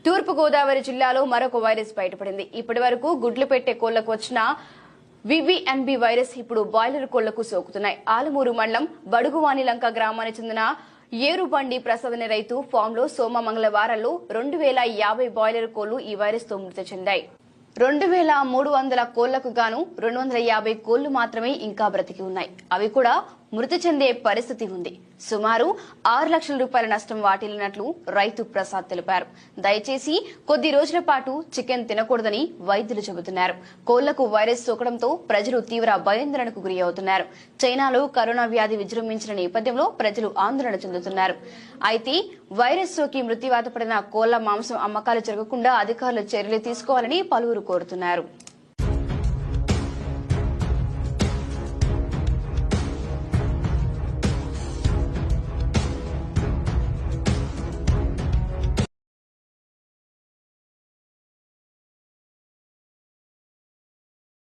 తూర్పు గోదావరి జిల్లాలో మరొక వైరస్ బయటపడింది. ఇప్పటి వరకు గుడ్లు పెట్టే కోళ్లకు వచ్చిన వివిఎన్బి వైరస్ ఇప్పుడు బాయిలర్ కోళ్లకు సోకుతున్నాయి. ఆలమూరు మండలం బడుగువానిలంక గ్రామానికి చెందిన ఏరుబండి ప్రసాద్ అనే రైతు ఫామ్ లో సోమ మంగళవారాల్లో 2050 బాయిలర్ కోళ్లు ఈ వైరస్ తో మృతి చెందాయి. 2300 కోళ్లకు గాను 250 కోళ్లు మాత్రమే ఇంకా బ్రతికి ఉన్నాయి. అవి కూడా మృతి చెందే పరిస్థితి ఉంది. సుమారు 6 లక్షల రూపాయల నష్టం వాటిల్లినట్లు రైతు ప్రసాద్ తెలిపారు. దయచేసి కొద్ది రోజుల పాటు చికెన్ తినకూడదని వైద్యులు చెబుతున్నారు. కోళ్లకు వైరస్ సోకడంతో ప్రజలు తీవ్ర భయాందోళనకు గురి అవుతున్నారు. చైనాలో కరోనా వ్యాధి విజృంభించిన నేపథ్యంలో ప్రజలు ఆందోళన చెందుతున్నారు. అయితే వైరస్ సోకి మృత్యువాత పడిన కోళ్ల మాంసం అమ్మకాలు జరగకుండా అధికారులు చర్యలు తీసుకోవాలని పలువురు కోరుతున్నారు.